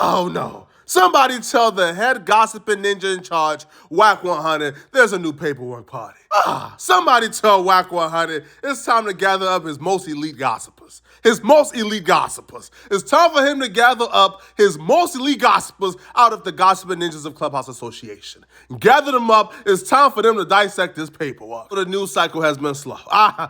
Oh no. Somebody tell the head gossiping ninja in charge, Whack 100, there's a new paperwork party. Somebody tell Whack 100 it's time to gather up his most elite gossipers. His most elite gossipers. It's time for him to gather up his most elite gossipers out of the Gossiping Ninjas of Clubhouse Association. Gather them up. It's time for them to dissect this paperwork. The news cycle has been slow. I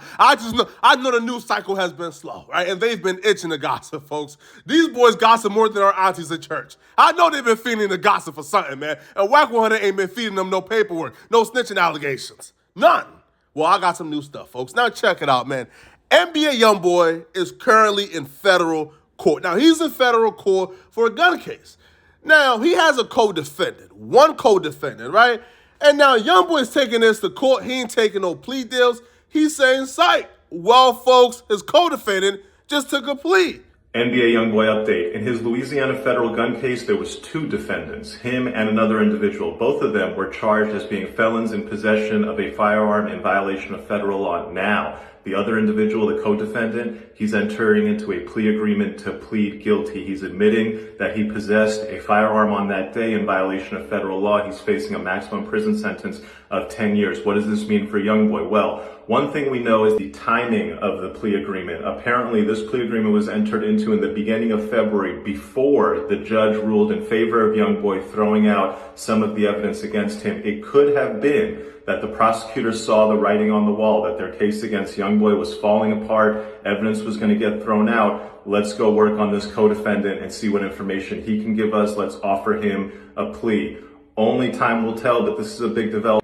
know the news cycle has been slow, right? And they've been itching to gossip, folks. These boys gossip more than our aunties at church. I know they've been feeding the gossip for something, man. And Whack 100 ain't been feeding them no paperwork, no snitching allegations. None. Well, I got some new stuff, folks. Now check it out, man. NBA YoungBoy is currently in federal court. Now, he's in federal court for a gun case. Now, he has a co-defendant, one co-defendant, right? And now YoungBoy's taking this to court. He ain't taking no plea deals. He's saying, psych. Well, folks, his co-defendant just took a plea. NBA YoungBoy update. In his Louisiana federal gun case, there was two defendants, him and another individual. Both of them were charged as being felons in possession of a firearm in violation of federal law. Now, the other individual, the co-defendant, he's entering into a plea agreement to plead guilty. He's admitting that he possessed a firearm on that day in violation of federal law. He's facing a maximum prison sentence of 10 years. What does this mean for YoungBoy? Well, one thing we know is the timing of the plea agreement. Apparently, this plea agreement was entered into in the beginning of February before the judge ruled in favor of YoungBoy, throwing out some of the evidence against him. It could have been that the prosecutors saw the writing on the wall, that their case against YoungBoy was falling apart, evidence was going to get thrown out. Let's go work on this co-defendant and see what information he can give us. Let's offer him a plea. Only time will tell, but this is a big development.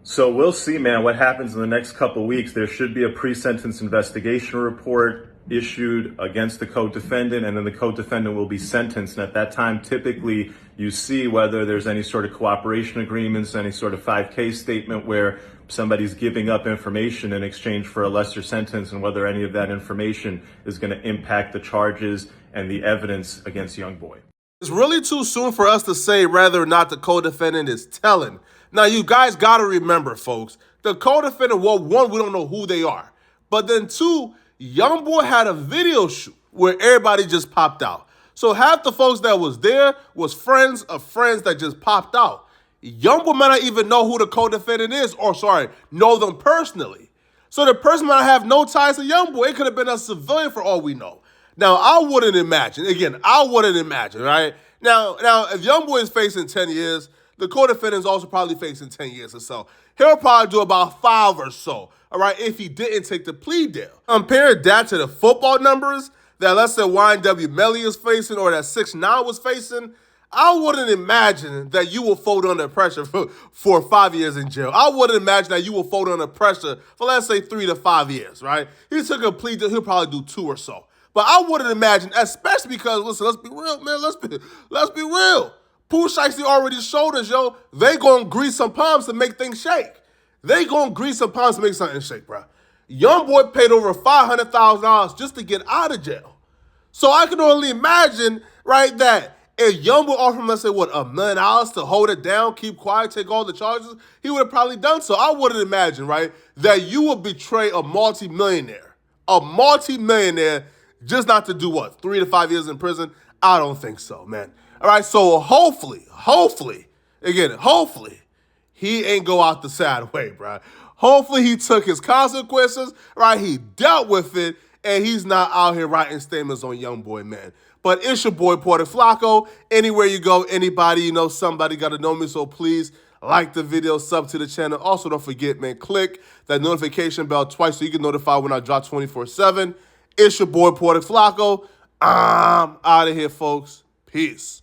So we'll see, man, what happens in the next couple weeks. There should be a pre-sentence investigation report issued against the co-defendant, and then the co-defendant will be sentenced. And at that time, typically, you see whether there's any sort of cooperation agreements, any sort of 5K statement where somebody's giving up information in exchange for a lesser sentence, and whether any of that information is going to impact the charges and the evidence against YoungBoy. It's really too soon for us to say whether or not the co-defendant is telling. Now, you guys got to remember, folks, the co-defendant, well, one, we don't know who they are. But then two, YoungBoy had a video shoot where everybody just popped out. So half the folks that was there was friends of friends that just popped out. YoungBoy might not even know who the co-defendant is, or know them personally. So the person might have no ties to YoungBoy. It could have been a civilian for all we know. Now, I wouldn't imagine, right? Now, if YoungBoy is facing 10 years, the co-defendant is also probably facing 10 years or so. He'll probably do about 5 or so, all right, if he didn't take the plea deal. Compare that to the football numbers that, let's say, YNW Melly is facing or that 6ix9ine was facing. I wouldn't imagine that you will fold under pressure for 5 years in jail. I wouldn't imagine that you will fold under pressure for, let's say, 3 to 5 years, right? He took a plea deal, he'll probably do 2 or so. But I wouldn't imagine, especially because, listen, let's be real, man, let's be real. Pooh Shiesty already showed us, yo, they gonna grease some palms to make things shake. They gonna grease some palms to make something shake, bro. YoungBoy paid over $500,000 just to get out of jail. So I can only imagine, right, that if YoungBoy offered him, let's say, $1 million to hold it down, keep quiet, take all the charges, he would have probably done so. I wouldn't imagine, right, that you would betray a multimillionaire just not to do what, 3 to 5 years in prison? I don't think so, man. All right, so hopefully, he ain't go out the sad way, bro. Hopefully he took his consequences, right? He dealt with it, and he's not out here writing statements on YoungBoy, man. But it's your boy, Porter Flacco. Anywhere you go, anybody you know, somebody got to know me, so please like the video, sub to the channel. Also, don't forget, man, click that notification bell twice so you get notified when I drop 24/7. It's your boy, Porter Flacco. I'm out of here, folks. Peace.